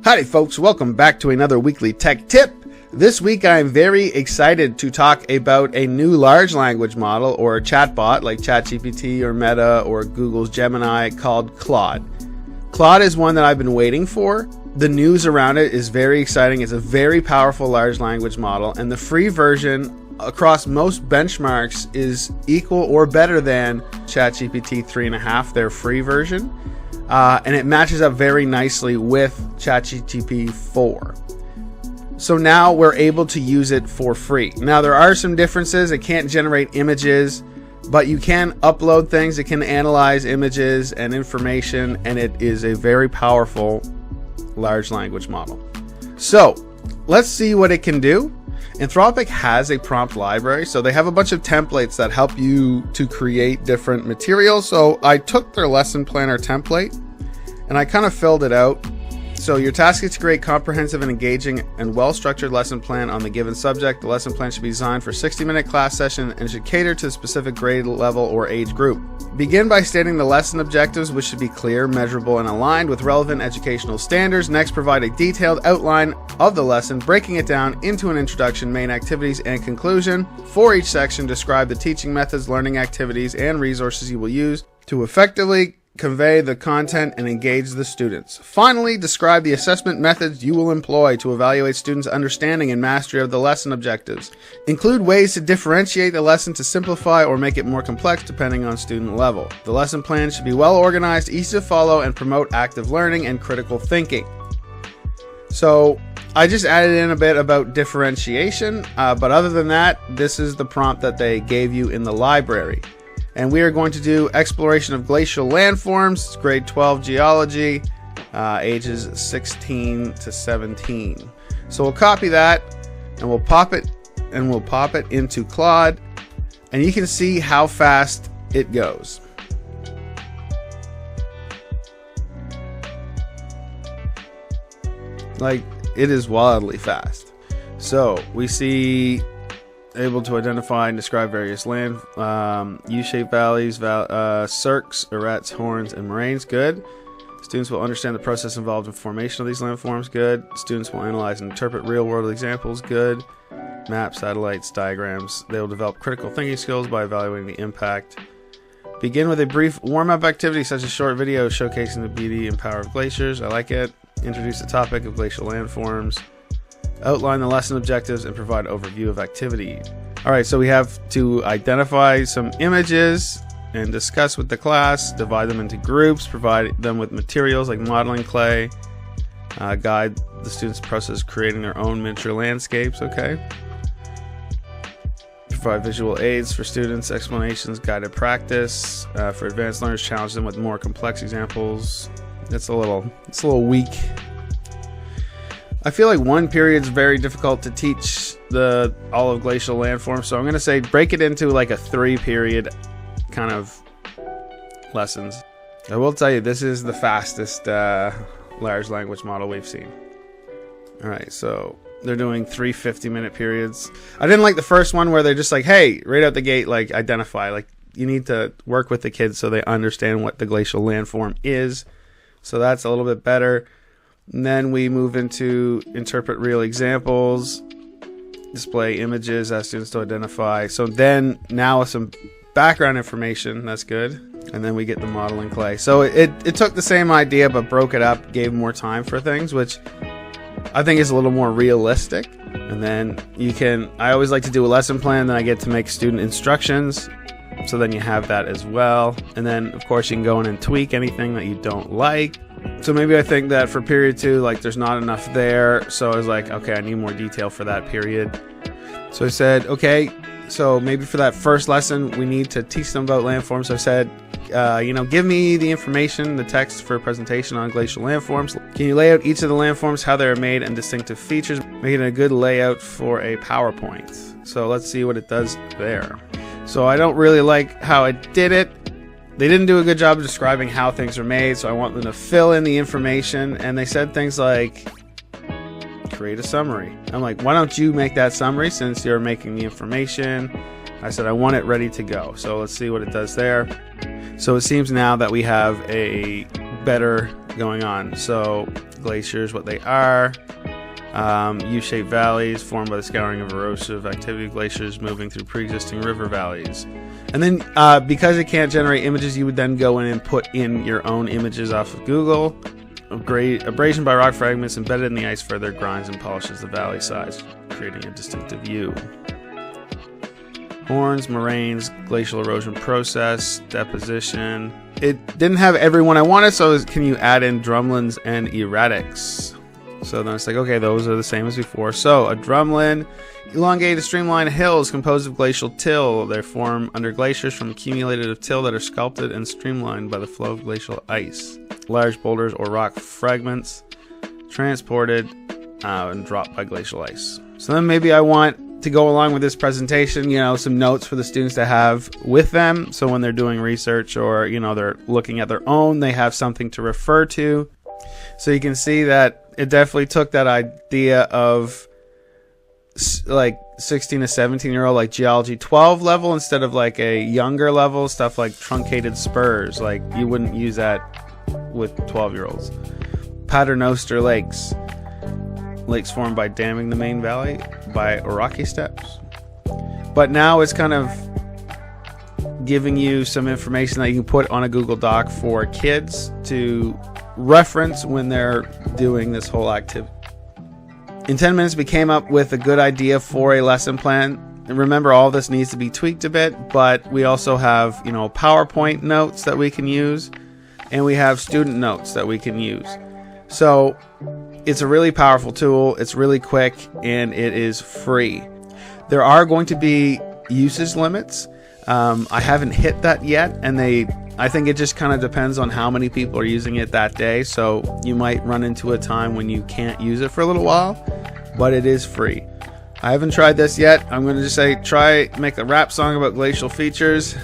Howdy folks, welcome back to another weekly tech tip. This week I'm very excited to talk about a new large language model or a chatbot like Chat GPT or Meta or Google's Gemini called Claude. Claude is one that I've been waiting for. The news around it is very exciting. It's a very powerful large language model, and the free version across most benchmarks is equal or better than Chat GPT-3.5, their free version. And it matches up very nicely with Chat GPT-4. So now we're able to use it for free. Now there are some differences. It can't generate images, but you can upload things. It can analyze images and information, and it is a very powerful large language model. So let's see what it can do. Anthropic has a prompt library, so they have a bunch of templates that help you to create different materials. So I took their lesson planner template and I kind of filled it out. So your task is to create comprehensive and engaging and well-structured lesson plan on the given subject. The lesson plan should be designed for a 60-minute class session and should cater to a specific grade level or age group. Begin by stating the lesson objectives, which should be clear, measurable, and aligned with relevant educational standards. Next, provide a detailed outline of the lesson, breaking it down into an introduction, main activities, and conclusion. For each section, describe the teaching methods, learning activities, and resources you will use to effectively convey the content and engage the students. Finally, describe the assessment methods you will employ to evaluate students' understanding and mastery of the lesson objectives. Include ways to differentiate the lesson to simplify or make it more complex depending on student level. The lesson plan should be well organized, easy to follow, and promote active learning and critical thinking. So I just added in a bit about differentiation, but other than that, this is the prompt that they gave you in the library. And we are going to do exploration of glacial landforms. It's grade 12 geology, ages 16 to 17. So we'll copy that and we'll pop it into Claude, and you can see how fast it goes. Like, it is wildly fast. So we see able to identify and describe various land U-shaped valleys, cirques, arêtes, horns, and moraines. Good. Students will understand the process involved in formation of these landforms. Good. Students will analyze and interpret real-world examples. Good. Maps, satellites, diagrams. They will develop critical thinking skills by evaluating the impact. Begin with a brief warm-up activity such as short video showcasing the beauty and power of glaciers. I like it. Introduce the topic of glacial landforms. Outline the lesson objectives and provide an overview of activity. Alright, so we have to identify some images and discuss with the class, divide them into groups, provide them with materials like modeling clay, guide the students' process of creating their own miniature landscapes, okay? Provide visual aids for students, explanations, guided practice. For advanced learners, challenge them with more complex examples. It's a little weak. I feel like one period is very difficult to teach all of glacial landforms, so I'm going to say break it into like a 3-period kind of lessons. I will tell you, this is the fastest large language model we've seen. Alright, so they're doing 3 50-minute periods. I didn't like the first one where they're just like, hey, right out the gate, like identify. Like, you need to work with the kids so they understand what the glacial landform is. So that's a little bit better. And then we move into interpret real examples, display images, ask students to identify. So then now with some background information, that's good. And then we get the modeling clay. So it took the same idea but broke it up, gave more time for things, which I think is a little more realistic. And then I always like to do a lesson plan, then I get to make student instructions. So then you have that as well. And then of course you can go in and tweak anything that you don't like. So maybe I think that for period 2, like there's not enough there. So I was like, okay, I need more detail for that period. So I said, okay, so maybe for that first lesson, we need to teach them about landforms. So I said, give me the information, the text for a presentation on glacial landforms. Can you lay out each of the landforms, how they're made, and distinctive features? Make it a good layout for a PowerPoint. So let's see what it does there. So I don't really like how it did it. They didn't do a good job of describing how things are made, so I want them to fill in the information. And they said things like, create a summary. I'm like, why don't you make that summary since you're making the information? I said, I want it ready to go. So let's see what it does there. So it seems now that we have a better going on. So glaciers, what they are. U-shaped valleys formed by the scouring of erosive activity of glaciers moving through pre-existing river valleys. And then because it can't generate images, you would then go in and put in your own images off of Google. Abrasion by rock fragments embedded in the ice further grinds and polishes the valley sides, creating a distinctive view. Horns, moraines, glacial erosion process, deposition. It didn't have everyone I wanted, so can you add in drumlins and erratics? So then it's like, okay, those are the same as before. So a drumlin, elongated streamlined hills composed of glacial till. They form under glaciers from accumulated till that are sculpted and streamlined by the flow of glacial ice. Large boulders or rock fragments transported and dropped by glacial ice. So then maybe I want to go along with this presentation, some notes for the students to have with them. So when they're doing research or, they're looking at their own, they have something to refer to. So you can see that it definitely took that idea of like 16 to 17-year-old, like geology 12 level, instead of like a younger level, stuff like truncated spurs. Like you wouldn't use that with 12-year-olds. Paternoster lakes. Lakes formed by damming the main valley by rocky steps. But now it's kind of giving you some information that you can put on a Google Doc for kids to reference when they're doing this whole activity. In 10 minutes, we came up with a good idea for a lesson plan. And remember, all this needs to be tweaked a bit, but we also have, PowerPoint notes that we can use, and we have student notes that we can use. So it's a really powerful tool. It's really quick, and it is free. There are going to be usage limits. I haven't hit that yet, and I think it just kind of depends on how many people are using it that day. So you might run into a time when you can't use it for a little while, but it is free. I haven't tried this yet. I'm going to just say, make a rap song about glacial features.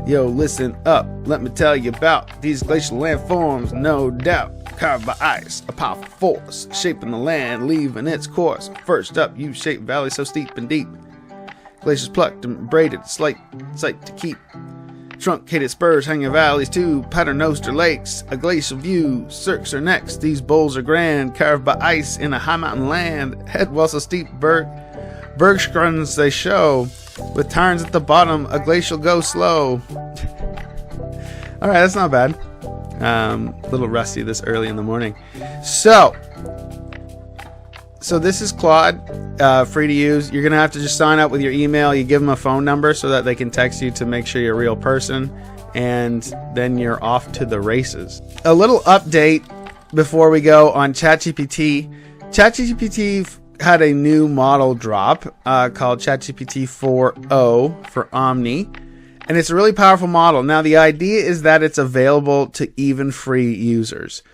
Yo, listen up. Let me tell you about these glacial landforms, no doubt. Carved by ice, a powerful force, shaping the land, leaving its course. First up, U-shaped valley so steep and deep. Glaciers plucked and braided, sight to keep. Truncated spurs hanging valleys too, paternoster lakes, a glacial view, cirques are next. These bowls are grand, carved by ice in a high mountain land. Head well so steep, bergskruns they show, with turns at the bottom, a glacial go slow. All right, that's not bad. A little rusty this early in the morning. So this is Claude, free to use. You're going to have to just sign up with your email. You give them a phone number so that they can text you to make sure you're a real person. And then you're off to the races. A little update before we go on Chat GPT. Chat GPT had a new model drop called Chat GPT-4.o for Omni. And it's a really powerful model. Now, the idea is that it's available to even free users,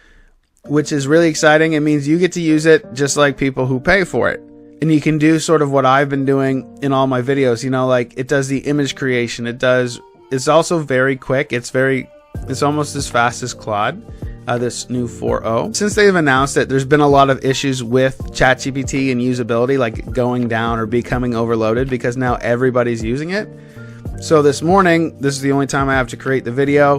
which is really exciting. It means you get to use it just like people who pay for it. And you can do sort of what I've been doing in all my videos, like it does the image creation. It's also very quick. It's almost as fast as Claude, this new 4.0. Since they've announced it, there's been a lot of issues with ChatGPT and usability, like going down or becoming overloaded, because now everybody's using it. So this morning, this is the only time I have to create the video.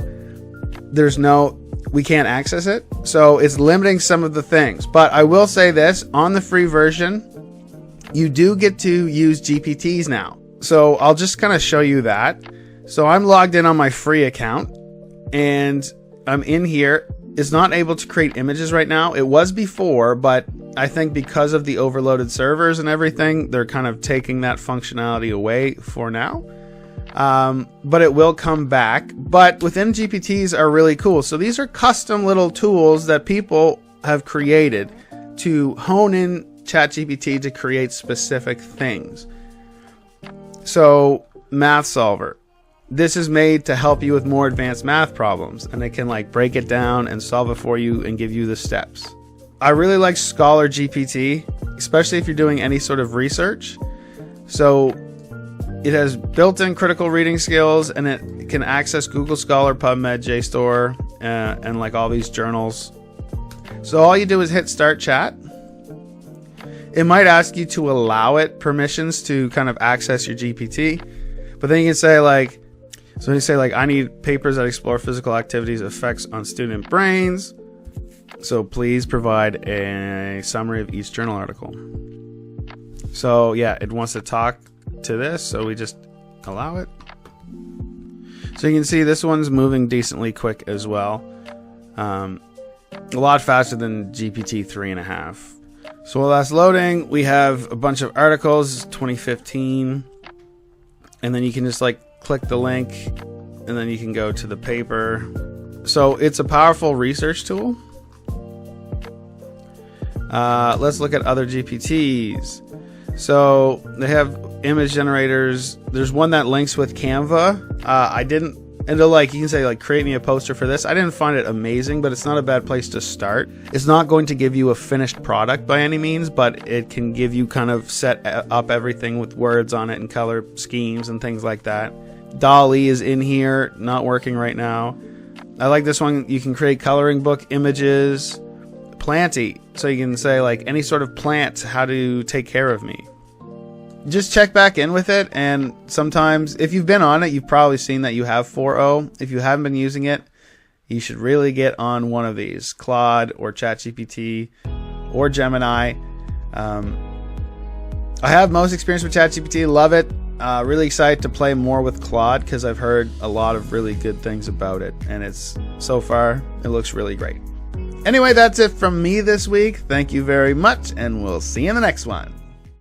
We can't access it. So it's limiting some of the things. But I will say this, on the free version, you do get to use GPTs now. So I'll just kind of show you that. So I'm logged in on my free account and I'm in here. It's not able to create images right now. It was before, but I think because of the overloaded servers and everything, they're kind of taking that functionality away for now. But it will come back. But within GPTs are really cool. So these are custom little tools that people have created to hone in ChatGPT to create specific things. So Math Solver. This is made to help you with more advanced math problems, and it can break it down and solve it for you and give you the steps. I really like Scholar GPT, especially if you're doing any sort of research. So it has built-in critical reading skills, and it can access Google Scholar, PubMed, JSTOR, and all these journals. So all you do is hit Start Chat. It might ask you to allow it permissions to kind of access your GPT, but then you can say So you say like, I need papers that explore physical activities' effects on student brains. So please provide a summary of each journal article. So yeah, it wants to talk to this, so we just allow it. So you can see this one's moving decently quick as well. A lot faster than GPT 3.5. So while that's loading, we have a bunch of articles, 2015. And then you can just like click the link and then you can go to the paper. So it's a powerful research tool. Let's look at other GPTs. So they have image generators. There's one that links with Canva. And they're like, you can say like, create me a poster for this. I didn't find it amazing, but it's not a bad place to start. It's not going to give you a finished product by any means, but it can give you kind of set up everything with words on it and color schemes and things like that. DALL-E is in here, not working right now. I like this one. You can create coloring book images. Planty, so you can say like any sort of plant, how to take care of me. Just check back in with it, and sometimes if you've been on it, you've probably seen that you have 4.0. If you haven't been using it, you should really get on one of these, Claude or Chat GPT or Gemini. I have most experience with Chat GPT, love it. Really excited to play more with Claude because I've heard a lot of really good things about it, and it's so far it looks really great. Anyway, that's it from me this week. Thank you very much, and we'll see you in the next one.